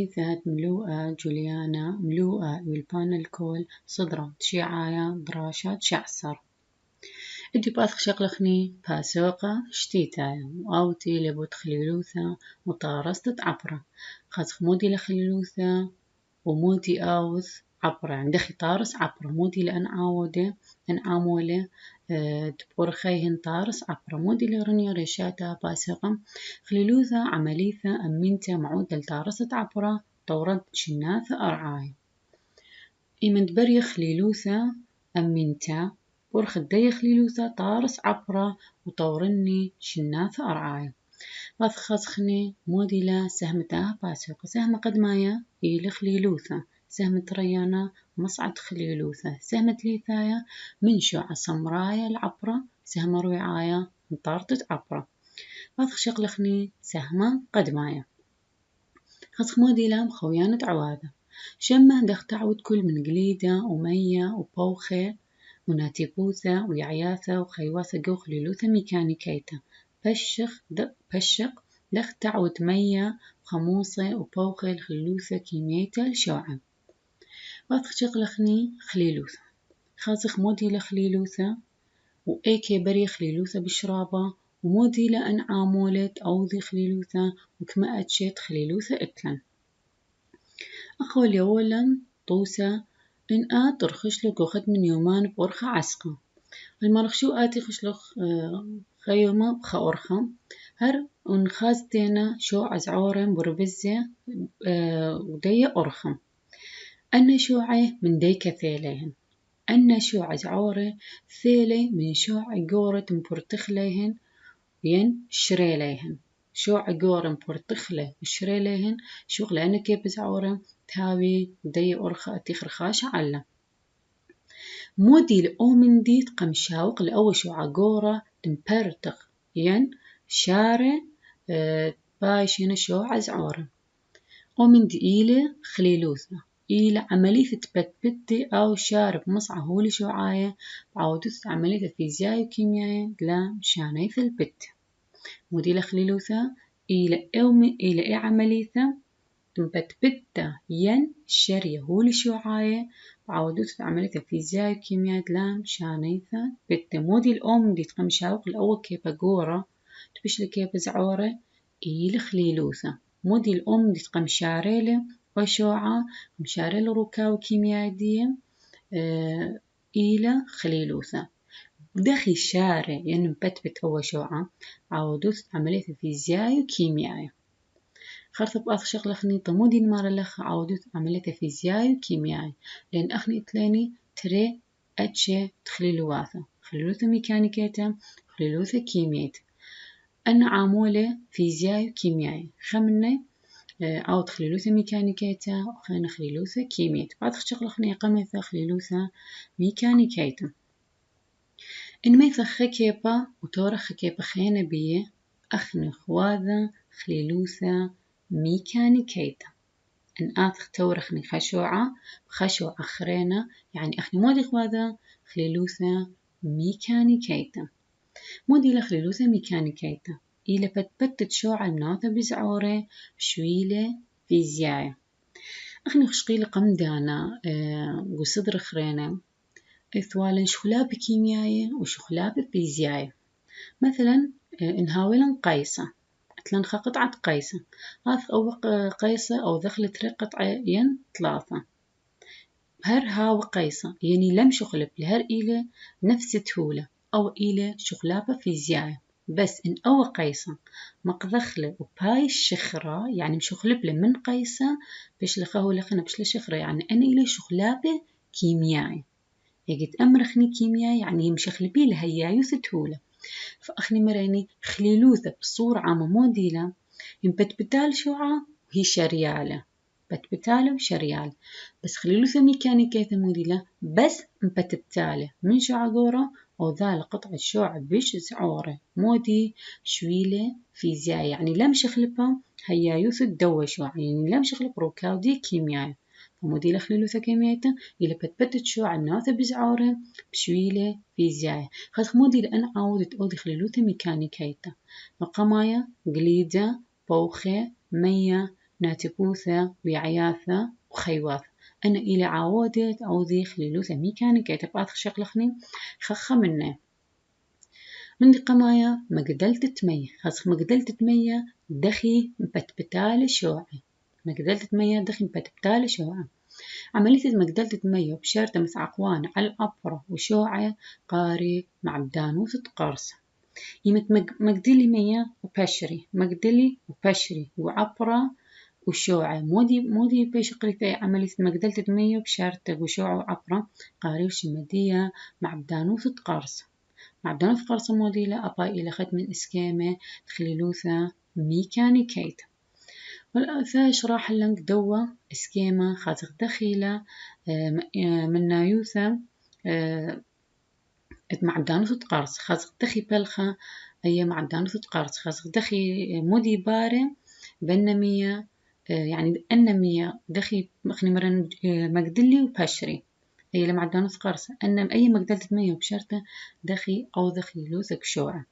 خليثة ملوءة جوليانا ملوءة يلبانا الكول صدرة شيعايا دراشات شعصر إدي باثخ شغلخني باسوقة شتيتايا وأوتي لبوت خليلوثة وطارستت عبرة خاص مودي لخليلوثة ومودي أوث عبرة عندخي طارس عبرة مودي لأن عاودة أن عامولة تبور خيهن طارس عبرة مودي لغرنيو ريشاتا باسقم خليلوثة عمليثة أمينتا معودة لطارست عبرة طورد شناثة أرعاي إيمن بري خليلوثة أمينتا بور خدي خليلوثة طارس عبرة وطورني شناثة أرعاي خخني مودي لا سهمتها باسقة سهم قدمايا إلى خليلوثة سهمت ريانا مصعد خليلوثة سهمت ليثايا من شوع سمرايا العبرة سهم رعايا مطارتت عبرة باثخ شغلخني سهمة قدمايا خصخ مودي لام خويانة عواذة شمه دخ تعود كل من قليدة ومية وبوخة وناتيبوثة ويعياثة وخيواثة جو خليلوثة ميكانيكيتا بشق دخ تعود مية وخموصة وبوخة الخليلوثة كيميتا لشوعة باثخ شغلخني خليلوثة خازخ مودي لخليلوثة وإيكي بري خليلوثة بشرابة ومودي لأن عامولت أوذي خليلوثة وكما أتشيت خليلوثة إتلن أخول يولا طوسة إن ترخشلك وخد من يومان بورخة عسقة المرخشو آتي خشلخ خيومة بخورخة هر ونخازتينا شو عزعورن بربزة ودي أرخم أنا شوعي من دي كثيليهن أنا شو عزعورة ثيلي من شو عقورة مبرتخليهن ين شريليهن شو عقورة مبرتخلي شريليهن شو لأنا كيف زعورة تاوي دي أرخة تخرخاش علا مودي لأومن ديت قمشاوق لأول شو عقورة تمبرتخ ين شارة بايشين شو عزعورة أومن دي إيلة خليلوثة إلى عملية تبتبتي أو شارب مصعة هولي شوعاية بعودث عملية فيزياء وكيمياء لا مشاني في البت مودي لخليلوثة إلى عملية تبتبتة ين شرية هولي شوعاية بعودث عملية فيزياء وكيمياء لا مشاني في البت مودي الأم دي تقمشاوق الأول كيف أقورة تبشلي كيف زعورة إلى خليلوثة مودي الأم دي تقمشاريلة وشوعة مشاريل روكا وكيمياء دي إلى خليلوثة دخي شارع يعني مبتبت هو شوعة عودوث عملية فيزياء وكيمياء خرطب أخ شغلخني طمودي المرة لخ عودوث عملية فيزياء وكيمياء لأن أخني إتلاني تري أتشي تخليلوثة خليلوثة ميكانيكيتا خليلوثة كيميات أنا عامولة فيزياء وكيمياء خمني أو تخليلوثة ميكانيكيتا وخينا خليلوثة كيميات بعد شغلخني قمثة خليلوثة ميكانيكيتا إن ما يفخكيبا وتورخ كيبا خينا بيه أخني خواذا خليلوثة ميكانيكيتا إن آتخ تورخني خشوعة خرينا يعني أخني مودي خواذا خليلوثة ميكانيكيتا مودي لخليلوثة ميكانيكيتا إلى بتبتت شوعة المناثة بزعورة شويلة فيزياء أخني خشقيل قمدانا وصدر خرينا إثوالا شخلاب كيميائية وشخلاب فيزياء مثلا إنهاولا قيسة أتلنخ قطعة قيسة هاث أو قيسة أو ذخلت قطعين ثلاثة هر هاو قيسة يعني لم شخلب لهر إلى نفس تهولة أو إلى شخلابة فيزياء بس إن أو قيسة مقذخلة وباي الشخرة يعني مشخلب من قيسة بش لخه لخنا بش لشخرة يعني أنا إلى شخلابة كيميائي يجد أمرخني كيمياء يعني مشخلبي لها يايوث تهولة فأخني مريني خليلوثة بصورة عامة موديلة بتبتال شوعة وهي شريالة بتبتالة وشريالة بس خليلوثة ميكانيكية موديلة بس بتبتالة من شعورة أو ذا قطعة شوعة بيش زعورة مودي شويلة فيزياء يعني لم شخلبها هيا يوث الدوة شوعة يعني لم شخلب روكاودي كيمياء فموديلة خليلوثة كيميائية إلى بتبتت شوعة الناثة بزعورة بشويلة فيزياء خاص موديلة أنا عودت أودي خليلوثة ميكانيكية مقامايا قليدة بوخة مية ناتبوثة ويعياثة وخيواثة. أنا إلى عاودت أوذي خليلوثة ميكانيكية تبقى شقلخني خخة منه من دي قمايا مقدلت تمية خاص مقدلت تمية دخي بتبتال شوعي مقدلت تمية دخي بتبتال شوعي عملية مقدلت تمية بشرطة مسعقوان على الأبرة وشوعي قاري مع بدانوث قرصة يمت مقدلي مية وبشري مقدلي وبشري وعبرة وشوعة مودي بيش قريتي عملية مقدلة تمية بشرطة وشوعة وعبرة قاري وشمدية مع بدانوث قرصة مع بدانوث قرصة موديلة أبا إلى ختم إسكامة تخليلوثة ميكانيكيت والأثاش راح لنك دوا إسكامة خاطر دخيلة من نايوثة معدانوث قرص خاص دخي بلخة أي معدانوث قرص خاص دخي مودي بارة بنمية يعني أنمية دخي مخني مرن مقدلي وبشري هي لمعدانوث قرص أنم أي مقدلة مية بشرطة دخي أو دخي لوثك شوعة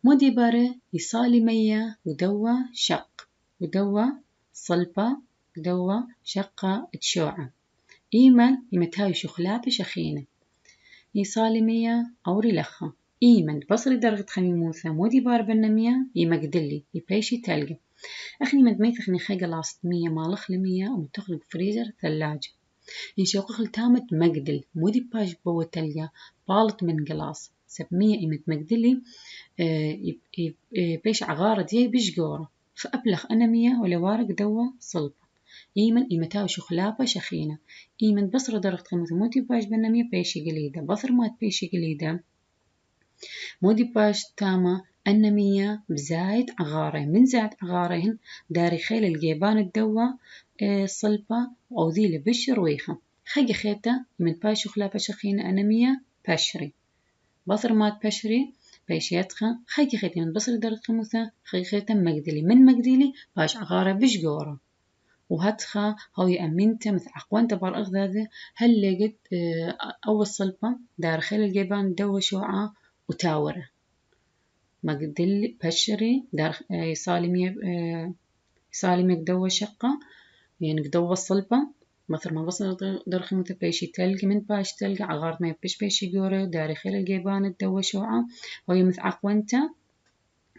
مودي بارة يصالي مية ودوا شق ودوا صلبة ودوا شقة تشوعة إيمن يمتهاي شخلات شخينة يصالي مية أوري لخا إيمن بصري درجة خميموثة مودي بار بنمية يمقدلي يبيشي تلقى أخني مدميت أخني خيقة لاست مية مالخ لمية ومتخلق فريزر ثلاجة ينشوقخ تامت مقدل مودي باش بوه تلقى بالط من قلاص سب مية إيمت مقدلي بيش عغارة دي بشقورة فأبلغ أنا مية ولا وارق دوا صلبة إيمن إيمتاو شخلابة شخينة إيمن بصر درجة خمسة مودي باش بنمية بيشي قليدة بصر مات بيشي قليدة مودي باش تاما أنمية بزايد عغارة من زايد عغارهن داري خيل الجيبان الدوا صلبة أو ذي لبش رويخة خيجة خيتا من باش شخلابة شخينة أنمية بشري بصر مات بشري بيشيتخا خيجة خيتا من بصر درجة خمسة خيجة خيتا مقدلي من مقدلي باش عغارة بشقورة وهاتخا هو يأمنت مثل عقوان تبار أغذاذة هل لقيت أول صلبة دار خيل الجيبان دوا شوعة وتاورة مقدل بشري دار يسالمي دوا شقة يعني دوا صلبة مثل ما وصل درخي مثل بيشي تلقي من باش تلقى عغارت ما يبش بيشي جورة دار خيل الجيبان الدوا شوعة هو مثل عقوانته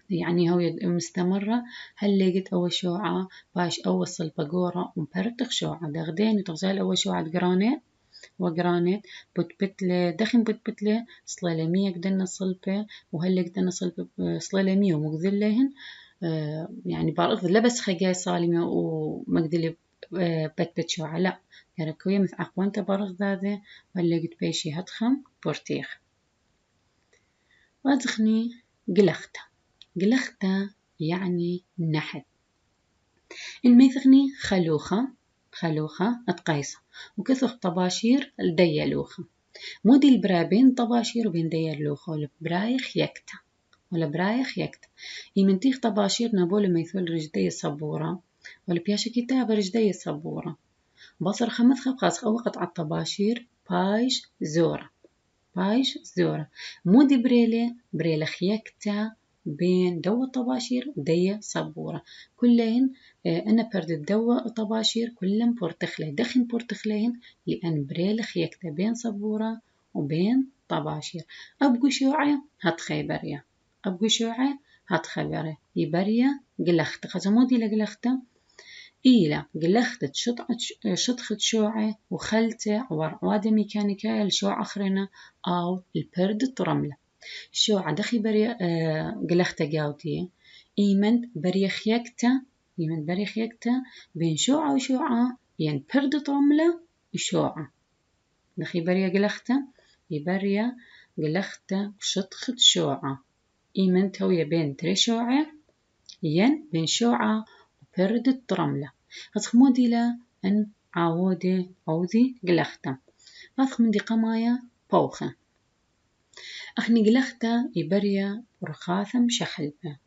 يعني هو مستمرة هل لقيت أول شوعة باش أول صلبة جورة ومبرتخ شوعة دغدين وتغزال أول شوعة جرانيت وجرانيت بتبتلة دخن بتبتلة صلالمية قدنا صلبة وهل قدنا صلبة صلالمية ومقذلهن يعني بعرف لبس خجاي صالمة ومقذلة بتبت شوعة لا يعني كوية مثل أقوان تبارغ ذاذة وهل لقيت بيشي هتخم بورتيخ وادخني قلختة يعني نحت الميثغني خلوخة أتقايصة وكثر طباشير الديالوخة مودي البرابين طباشير وبين ديالوخة والبرايخ يكتا يمنتيخ طباشير نابول ميثول رجدي صبورة والبياشا كتاب رجدي صبورة بصر خمث خبخاص وقت على الطباشير بايش زورة مودي بريلة خيكتا بين دوا طباشير وديا صبورة كلهن أنا برد الدوا طباشير كلهم بورتخلة دخن بورتخلين لأن بريلخ يكتا بين صبورة وبين طباشير أبقو شوعة هات خبرة يبريا قلخت خزمودي لقلخته إيلا قلخت شطخت شوعة وخلته وعوادة ميكانيكية لشوع أخرنا أو البرد رملة شوعة دخي بريا قلخته جاوتي إيمن بريخ يكتا بين شوعة وشوعة ين برد رملة وشوعة دخي بريا قلخته يبريا قلخته شطخت شوعة إيمن تويا بين تري شوعة ين بين شوعة وبرد رملة أتخ موديلا أن عاودة أوذي قلخته أتخ من دي قمايا بوخة أخني قلخته يبريا رخاثة مشخلبة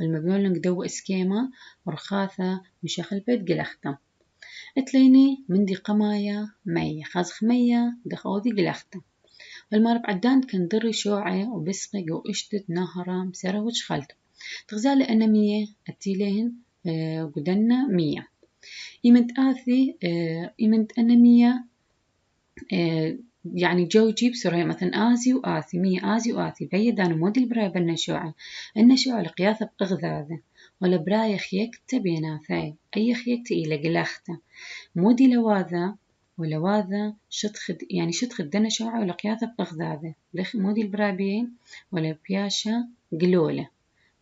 المبيولنك دو إسكيما رخاثة مشخلبة قلخته اتليني من دي قمايا مية خازخ مية دخوذي قلخته والمارب عدان كان دري شوعة وبسقي واشتت نهرة مسرة وشخلته تغزال أنا مية أتيلين قدنا 100. إيمنت آثي إيمنت أنا 100 يعني جوجي بسرعة مثلا آزي وآثي 100 آزي وآثي بيد أنا مودي البراية بالنشوعة النشوعة القياثة بأغذاذة ولا براية خيكت بيناثاي أي خيكت إلى قلاخته مودي لواذا ولواذا شتخد دنا شوعة ولا قياثة بأغذاذة مودي البرابين ولا بياشا قلولة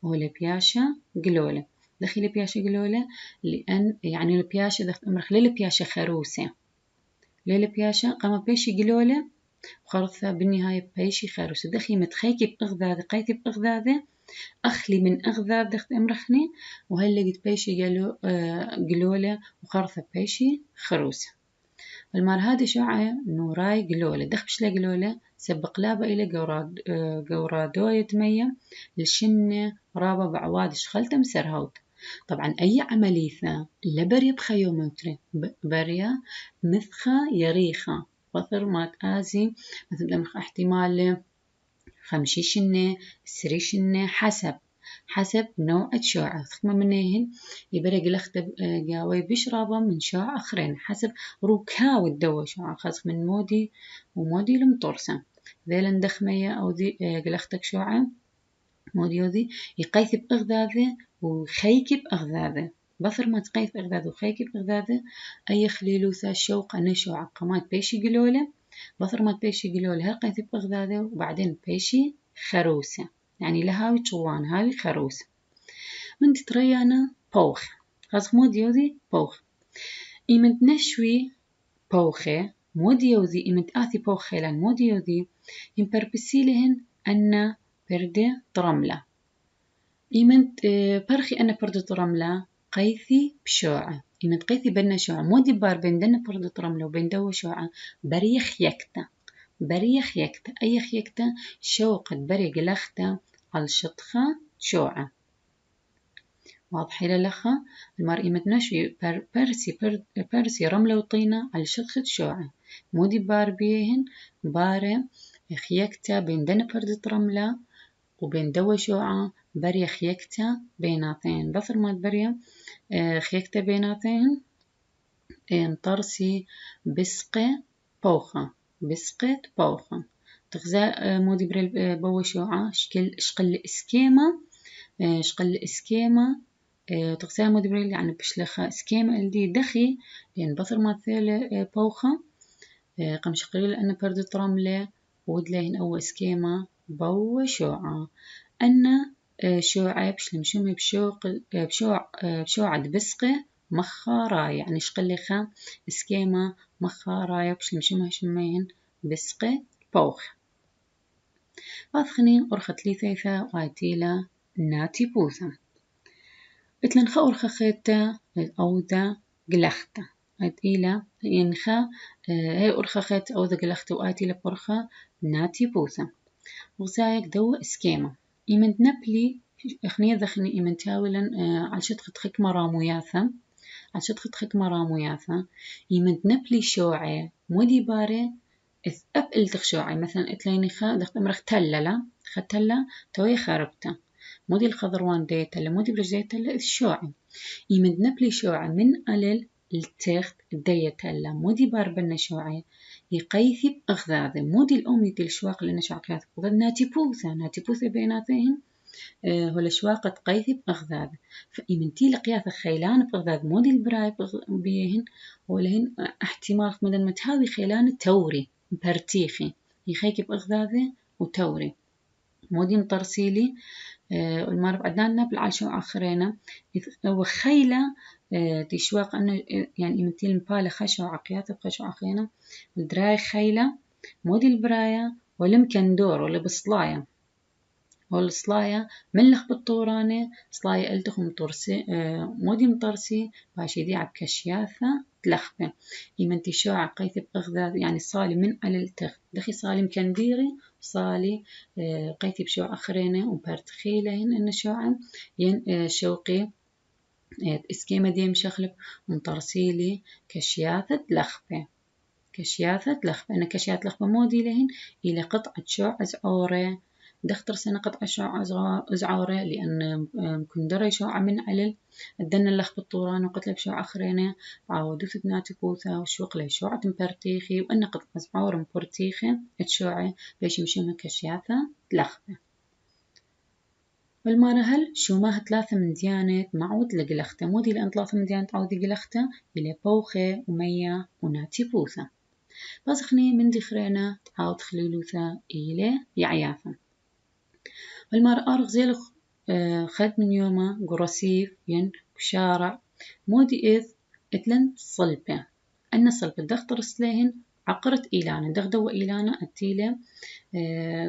ولا بياشا قلولة دخيل بياشا قلولة لأن يعني البياشا دخل أمرخ للبياشا خروسة ليلة بياشا قام بيشي قلولة وخرثة بالنهاية بيشي خروسة دخي متخيكي بأغذاذة قيتي بأغذاذة أخلي من أغذاذ دخت أمرخني وهل لقيت بيشي قلولة وخرثة بيشي خروسة المار هذه شوعة نوراي قلولة دخبش لقلولة سبق لابا إلى قورادوية مية لشنة رابا بعواد شخلت مسرهوت طبعا أي عملية لبريا بخيومتري بريا مثخة يريخة بثر ما تآزي مثلا احتمال 5 شنة 3 شنة حسب نوع الشوعة ثم منهن يبرق لخت قاوي بشرابة من شوع آخرين حسب روكاو الدوا شوعة خاص من مودي ومودي المطورسة ذيلا ندخمية أو ذي قلختك شوعة مودي وذي يقيث بأغذاذة وخيك بأغذاذة بثر ما تقيث بأغذاذة وخيك بأغذاذة أي خليلوثا شوق أنا شوعة قامات بيشي قلولة بثر ما بيشي قلولة هل قيث بأغذاذة وبعدين بيشي خروسة يعني لهاوي شوان هاوي خروسة من تتريانا بوخ خاص مود يوذي بوخ إيمنت نشوي بوخة مود يوذي إيمنت آثي بوخة لان مود يوذي إن بربسيلهن أن بردة طرملة إيمنت برخي أنا بردة طرملة قيثي بشوعة إيمنت قيثي بنا شوعة مودي بار بين دنا بردة طرملة وبين دو شوعة بريخ يكتا بريخ يكتا أي يكتا شوقت بريق لختا على الشطخة شوعة واضح للخة المرئي متنشوي برسي رملة وطينة على شطخة شوعة مودي بار بيهن بارة خيكتا بين دنا بردة رملة وبين دوا شوعة بري خيكتا بيناتين بثر ما بريا خيكتا بيناتين انطرسي بسقة بوخة بسقة بوخة تغذاء مودي بريل بوا شوعة شقل اسكيما تغذاء مودي بريل يعني بشلخة اسكيما الدي دخي لأن بثر ما ثيل بوخة قم شقليل أن بردة رملة ودلهن أو اسكيما بوا شوعة أن شوعة بشلمشومي بشوعة بسقة مخاراي يعني شقلخة اسكيما مخاراي بشلمشومها شمين بسقة بوخ أثخني أرخت لي ثيثة واتيلا ناتي بوثا اتلنخا أرخا خيتا أودا قلختا أتيلا ينخا هي أرخا خيت أودا قلختا وآتيلا برخا ناتي بوثا وزايك دو اسكيما إيمنت نبلي إخني ذخني إيمن تاولا على شتخت خكمة راموياثا على شتخت خكمة راموياثا إيمنت نبلي شوعي مودي باري أب إلتخ شوعي مثلا إتليني خا دخت أمرخ تللا ختلا توي خربتا مودي الخضروان ديتلا مودي برج ديتلا الشوعي إيمنت نبلي شوعي من ألل التخت ديتلا مودي بار بنا شوعي يقيثي بأغذاذ مودي الأم يدي الشواق لنا شعقيات قضل ناتي بوثة بيناتهم هو شواقة قيثي بأغذاذ فإيمنتي لقياث خيلان بأغذاذ مودي البراي بيهن ولهن احتمال مدن متهاوي خيلان توري برتيخي يخيكي بأغذاذ وتوري مودي مطرسيلي المعرف عدنان نبل شو آخرين وخيلة تشواق أنه يعني إمتي المبالة خشوا عقيات بخشوا آخرين الدراي خيلة مودي البراية ولم كندور ولا بصلاية والصلاية من لخ بالطورانة صلاية ألتخم طرسي مودي مطرسي باشي دي عبكشياثة تلخبة إيمنتي شو عقيث بأغذاذ يعني صالي من على التخ دخي صالي مكنديري صالي قيثي بشو آخرين وبرتخيلهن إن شوعا ين شوقي اسكيما ديم شخلب ومطرسيلي كشياثة لخبة كشياثة لخبة أنا كشياثة لخبة مودي لهن إلى قطعة شوع عورة دختر سنة قطع شعاع زعارة لأن كن دري شعاع من علل الدن اللخ بالطوران وقتل بشعاع أخرينه عاودو ثبناتي بوثا وشوق لي شعاع تمبرتيخي وأن قطع زعارة مبرتيخي تشوعي بيش مشيمة كشياثة تلخبه. والمرة هل شو ماه 3 من ديانة معود لقلخته مودي لأن 3 من ديانة عودي قلخته إلى بوخة ومية وناتي بوثا بازخني من دخرينا تعاود خليلوثا إلى يعيافا. والمرة أرغ زيلخ خد من يوما قرصيف ين بشارع مودي إذ إتلن صلبة أن صلبة دختر سليهن عقرت إيلانا دغدوا إيلانا التيلة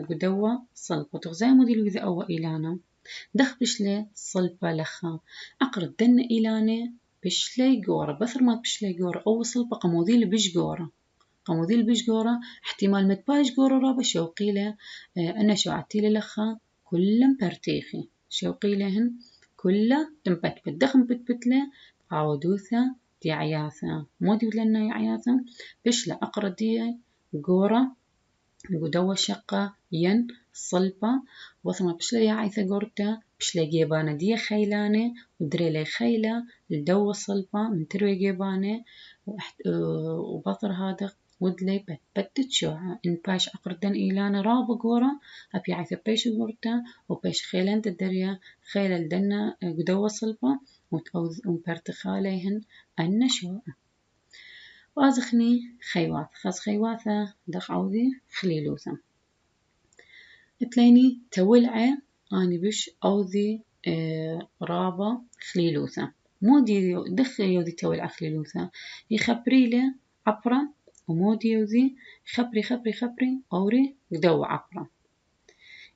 قدوة صلبة تغزي مودي لو إذا أو إيلانا دخ بشلي صلبة لخا عقرت دن إيلانا بشلي جورة بثر ما بشلي جورة أو صلبة قموديل بش جورة قموديل بش جورة احتمال متباش جورة رابا شوقيلة أنا شو عتيلة لخا كلهم برتيخي شوقيلهن كله تنبت بدخن بتبتله عودوثا دي عياثا مودي لنا يعياثا بشلا أقرأ دي جورة قدوة شقة ين صلبة وثم بشلا يعيثا جورتا بشلا جيبانة دي خيلانة ودريلي خيلة الدوة صلبة من تروي جيبانة وبطر هذا ودلي بتبتت شوعة إن باش أقردن إيلانا رابق ورا أبي عيث بيش غورتا وبيش خيلان تدريا خيل الدنا قدوة صلبة وبرتخاليهن أن شوعة. وازخني خيواث خاص خيواثة دخ عوذي خليلوثا تليني تولعة أني بش عوذي رابا خليلوثا مودي دخ يوذي تولعة خليلوثا يخبريله عبرة ومودي يوذي خبري أوري قدو عبرة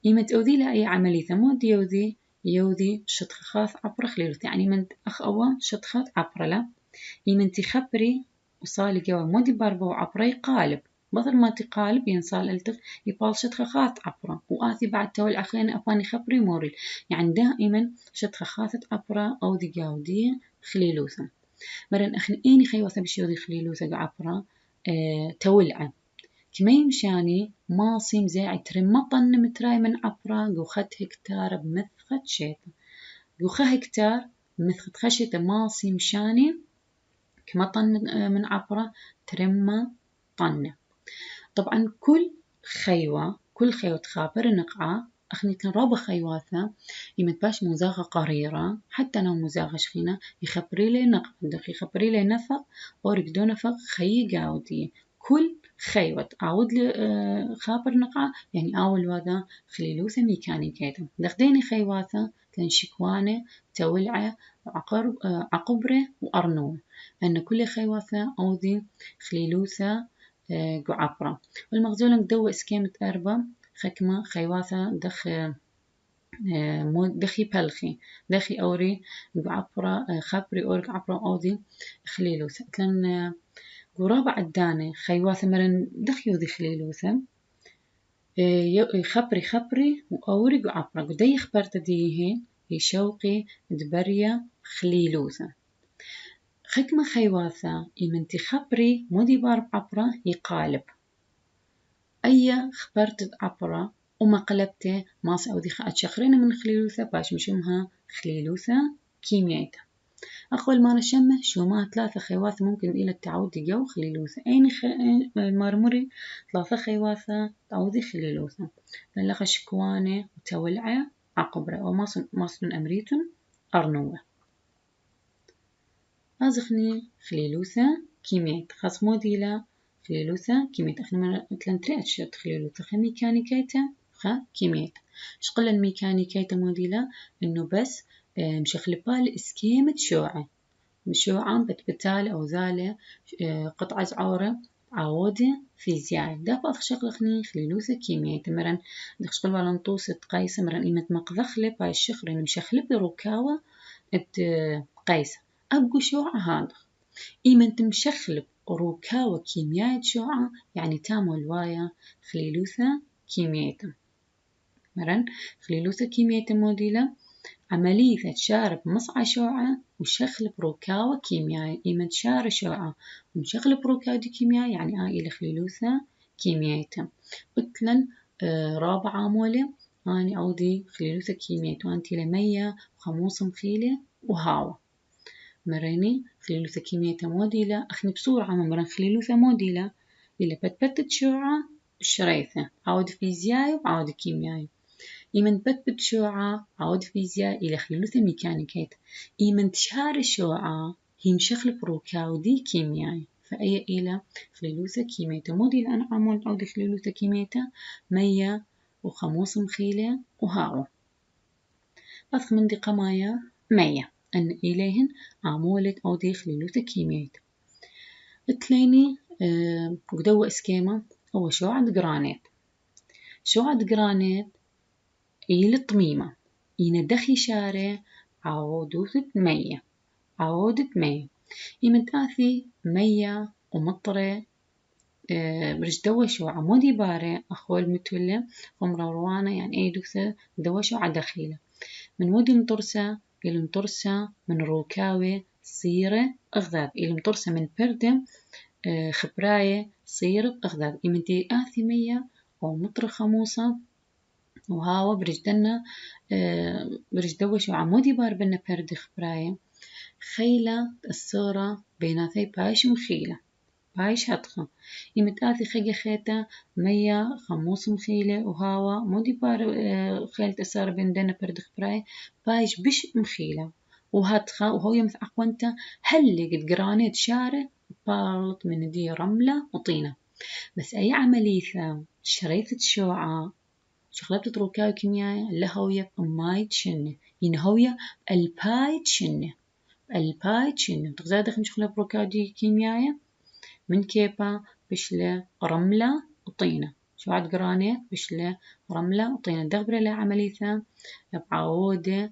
يمت أوذي لا أي عملية مودي يوذي شطخات عبرة خليلوثا يعني من أخ أوا شطخات عبرة لا يمنتي خبري وصالي جوا مودي باربو عبرة يقالب بدل ما تقالب ينصال التخ يبال شطخات عبرة وآثي بعد تول أخين أباني خبري موريل يعني دائما شطخات عبرة أو دي جاودية خليلوثا مرن أخن إني خيوثا بشيوذي خليلوثا عبرة تولعة كمي مشاني ماصيم زاعي ترمطن متراي من عبرة جوخت هكتار بمثخت شيطة جوخه هكتار مثخت خشيطة ماصي مشاني كمطن من عبرة ترمى طنة. طبعا كل خيوة تخابر نقعة أخني كان رابع خيواثة يمتباش مزاغة قريرة حتى أنا مزاغة شخينة يخبري لي نقعة دخي يخبري لي نفق ورقدو نفق خي جاودي كل خيوة عاود لي خابر نقعة يعني أول وذا خليلوثة ميكانيكية دخديني خيواثة كان شكوانة تولعة عقبرة وأرنوة أن كل خيواثة أوذي خليلوثة قعبرة والمغزولة قدوة اسكيمة أربا خكمة خيواثة دخي بلخي دخي أوري قعبرة خبري أورك عبرة أوذي خليلوثة لأن قرابة عدانة خيواثة مرن دخي وذي خليلوثة خبري وأوري قعبرة قدي خبرت ديه يشوقي دبريا خليلوثة خكمة خيواثة يمنتي خبري مودي بارب عبرة يقالب أي خبرت عبرة وما قلبته ما سأودي أتشخرين من خليلوثة باش مشمها خليلوثة كيميائية أقول ما نشمه شو ما 3 خيواثة ممكن إلى التعود جو خليلوثة أين مرمري 3 خيواثة تعودي خليلوثة للغة شكوانة وتولعة عقبرة أو ماصن أمريتون أرنوة أزخني خليلوثة كيميائية خاص موديلا خليلوثة كيميائية أخنا مثلا تريتش خليلوثة ميكانيكية كيميائية شقل الميكانيكية موديلا إنه بس مشخلبال إسكيمة شوعة بتبتال أو ذالة قطعة عورة عودة فيزيائية دا بعض شغلخني خليلوثة كيميائية مرن دخشقل بالنطوس قيسة مرن إيمة مقذخلة باي الشخر إنه مشخلب ركاوة قيسة أبقو شوعة هذا إيمة مشخلب ركاوة كيميائية شوعة يعني تام والوايا خليلوثة كيميائية مرن خليلوثة كيميائية موديلة عملية شارب مصعى شوعة وشخل بروكاوة كيميائية إيمن شار شوعة ومشغل بروكاوة كيميائية يعني إلى خليلوثة كيميائية مثلا رابعة مولة أني أودي خليلوثة كيمياء وانتي لمية وخموص مخيلة وهاوا مريني خليلوثة كيمياء موديلة أخني بسرعة مرن خليلوثة موديلة إلا بتبت شوعة الشريثة عود فيزياء وعود كيمياء إيمن بتبت شوعة عود فيزياء إلى خليلوثة ميكانيكية إيمن تشهار الشوعة هي مشخل بروكاودي كيمياء فأي إلى خليلوثة كيمياء موديلة أنا عمول عود خليلوثة كيمياء مية وخموص مخيلة وهاوا أخ من دي قمايا مية أن إليهن عمولة أودي خليلوثة كيمياء تليني قدوة إسكيمة هو شوعة جرانيت شوعة جرانيت إلى طميمة يندخي شارع عودوثة مية عودة مية يمتاثي مية ومطرة برج دوا شوعة مودي بارع أخوال متولة ومروانة يعني أي دوثة دوا شوعة دخيلة من ودي مطرسة إلى مطرسة من روكاوي صيرة أغذاب إلى مطرسة من بردم خبراية صيرة أغذاب إمتي آثمية أو مطر خموصة وهاوا برجدنا برج دوش وعمودي بار بنا برد خبراية خيلة الصورة بيناتي بايش مخيلة بايش هتخا إمتآثي خيجة خيتا مية خموص مخيلة وهاوا مودي بار خيلة الصورة بين دنا برد خبراية بايش بش مخيلة وهتخا وهو يمث أقوانتا هل قد جرانيت شارع بالط من دي رملة وطينة بس أي عملية شريطة شوعة شغلات تروكاو كيميائية لهوية ماي تشنة ينهوية الباي تشنة الباي تشنة تغزاد خم شغلة بروكاو دي كيميائية من كيبا بشلة رملة وطينة شوعة جرانيت بشلة رملة وطينة دغبرة لا عملية بعودة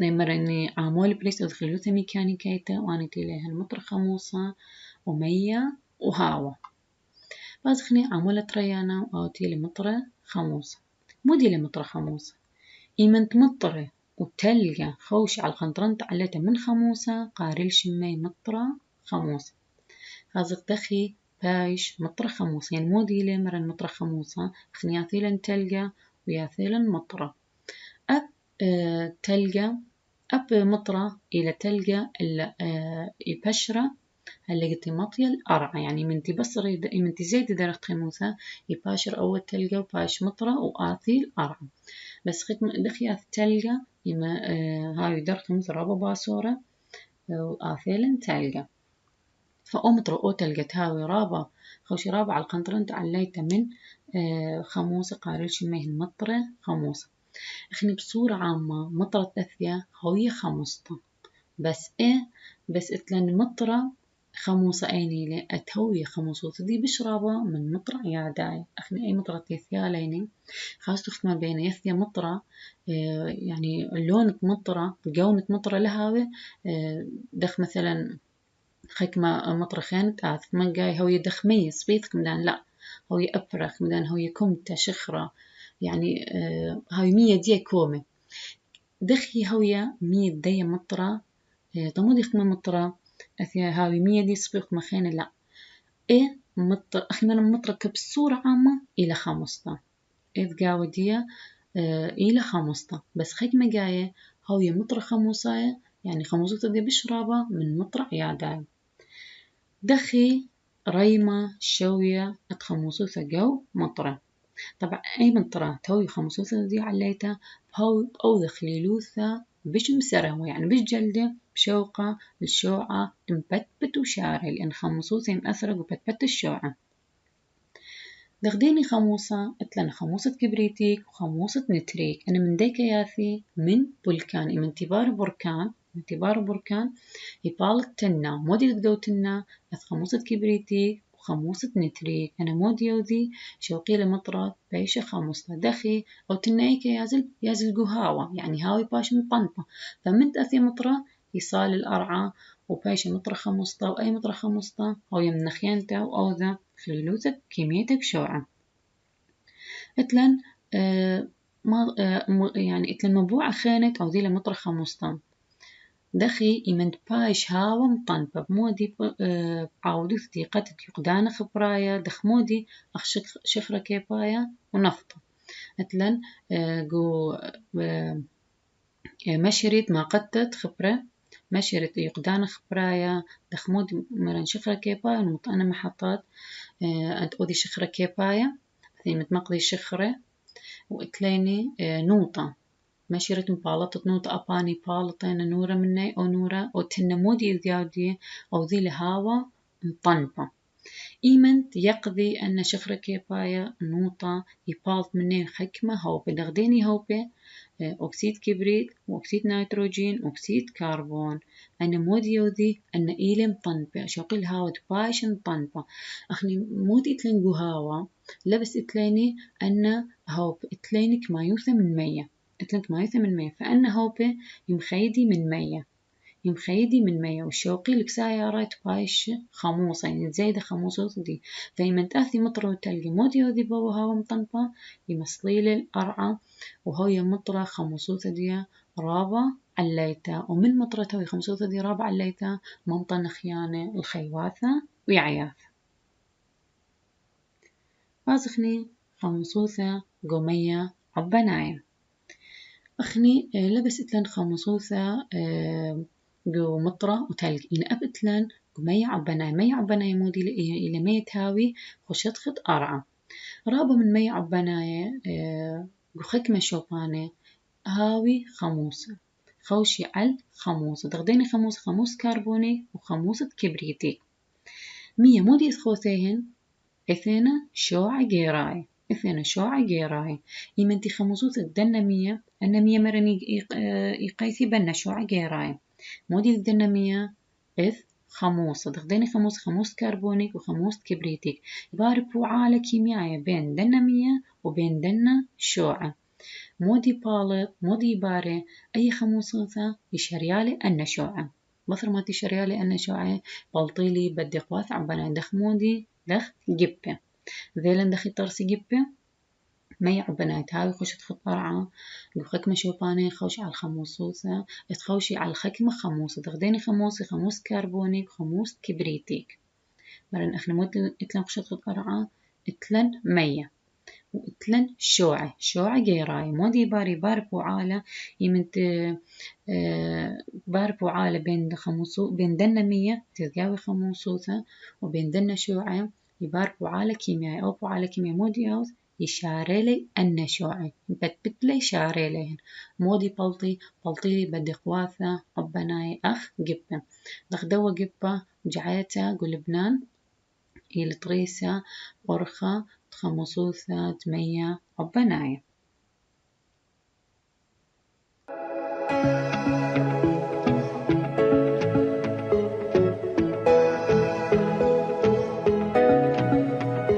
مرني عامول بليس أدخلوثة ميكانيكيته وأنا تيليها المطر خموصة ومية وهاوا بازخني عامولة ريانا أو تيلي مطرة خموصة موديلي مطرة خموصة إيمنت مطرة وتلقى خوش على الخنطرن تعليته من خموصة قارل شمي مطرة خموصة هازق دخي بايش مطرة خموصة يعني موديلي مرن مطرة خموصة خنياثيلا تلقى وياثيلا مطرة أب تلقى أب مطرة إلى تلقى البشرة هلا قلتي مطية الأرعى يعني من تبصري من تزيد درجة خموسة يباشر أول تلقى وباش مطرة وآثي الأرعى بس ختم دخيات تلقى يما هاي درجة خموسة رابا باصورة وآثيلا تلقى فأمطرة أو تلقى تهاوي رابا خوشي رابا على القنطرة تعليته من خموسة قاريش مهن مطرة خموسة إخني بصورة عامة مطرة تثيا هوية خموسة بس بس إتلان مطرة خموسة أيني لي أتهوي خموسة دي بشرابة من مطرة عياداي أخني أي مطرة تيثيا ليني خاص تختم بين يثيا مطرة يعني لونة مطرة بجونة مطرة لهاوي دخ مثلا خكمة مطرة خانت من جاي هوي دخ ميس بيتك مدان لا هوي أبرخ مدان هوي كمتة شخرة يعني هاي مية دي كومة دخي هوية مية دي مطرة طمودي خكمة مطرة أثيا هاوي مية دي صبيخ مخينة لا مطر أخينا مطرة كبصورة عامة إلى خمسة قاوة دي إلى خمسة بس خيك مجاية هوية مطرة خموسة يعني خموسة دي بشرابة من مطرة عيادة دخي ريمة شوية اتخموسة جو مطرة طبعا أي مطرة توي خموسة دي عليتها هو أو خليلوثة بش مسروة يعني بش جلدة بشوقة الشوعة تنبتبت وشارع لأن خموسة مأثرة وبتبت الشوعة دخديني خموسة اتلن خموسة كبريتيك وخموسة نتريك أنا من ديك ياثي من بولكان من تبار بركان يبالك تنا مودي تقدو تنا خموسة كبريتيك وخموسة نتريك أنا مودي يوذي شوقي لمطرة بيشة خموسة دخي أو تنايك يازل قهاوة يعني هاوي باش من طنطة فمن تأثي مطرة يصال الأرعى وبايشة مطرة خموسة وأي مطرة خموسة أو يمن خيانته وأوذا خليلوثة كميتك شوعة اتلن يعني اتلن مبوعة خانت أو ذي لمطرة خموسة دخي إمنت بايش هاوى مطنبة بمودي عاودو ثقتك يقدان خبرايا دخ مودي أخ شخرة كيبايا ونفطة مثلا جو مشرت ما قدت خبرة مشرت يقدان خبرايا دخمود مرن شخرة كيبايا ونمطأنا محطات أنت أودي شخرة كيبايا ثي متمقضي شخرة وإتليني نوطة مشرت مبالطة نوطة أباني بالطين نورة مني أو نورة أو تنمودي ذيادي أو ذي لهاوة مطنبة إيمنت يقضي أن شخرة كيبايا نوطة يبالط مني حكمة هوبي دغديني هوبي أكسيد كبريت وأكسيد نيتروجين أكسيد كربون أنا مودي يوذي أن إيلم طنبة شوقي الهاوة بايشن طنبة أخني مود إتلين جو هاوة لبس إتليني أن هوب إتلينك ما يوثى من 100 إتلينك ما يوثى من 100 فأن هوبي يمخيدي من 100 يمخيدي من 100 والشوقي لكسايا رايت بايش خموصة يعني زايدة خموصة دي فيمن تأثي مطر وتلقي مودي وذي بو هاوة مطنبة يمصليل الأرعى وهو مطرة خموصوثة دي رابع عليتا ومن مطرته وخمسوثة دي رابع عليتا منطن خيانة الخيواثة ويعياث بازخني خمسوثة قومية عبناية أخني لبس إتلن خمسوثة جو مطرة وتلق إن أبتلن قومية عبناية مية عبناية مودي إلى مية تاوي خشت خط أرعى رابع من مية عبناية جو خكمة شوبانة هاوي خموسة خوشي على خموسة دغديني خموس كربوني وخموسة كبريتي 100 مودي خوثيهن إثنى شوعة جيراي إثنى شوعة جيراي يمنتي خموسوث الدنة 100 أن 100 مرني يقيثي بنا شوعة جيراي مودي الدنة 100 إث خموسة دغديني خموس كربونيك وخموس كبريتيك يباربوا عالة كيميائية بين دنة 100 وبين دنة شوعة مودي بالط مودي باري أي خموصوثة يشريالي أن شوعة بصر ما تشريالي أن شوعة بلطيلي بدي قواث عبنا دخ مودي دخ جبة ذيلن دخي طرسي جبة ما يعبنا هاوي خشت خطرعة الخكمة شوباني خوش على الخموصوثة تخوشي على الخكمة خموصة تغديني خموس كربونيك خموس كبريتيك مرن احنا مود اتلن خشت خطرعة اتلن 100 وإتلن شوعة جيراي مودي باربو عالة يمنت باربو عالة بين دنا 100 تتقاوي خموصوثة وبين دنا شوعة يباربو عالة كيميائي أو بو عالة كيميائي مودي أوث يشاريلي أن شوعي بتبتلي شاريليهن مودي بلطي بدي قواثة عبناي أخ جبة دخدوة جبة جعيتا قلبنان الطريسة ورخة خمسوثة 100 عبناية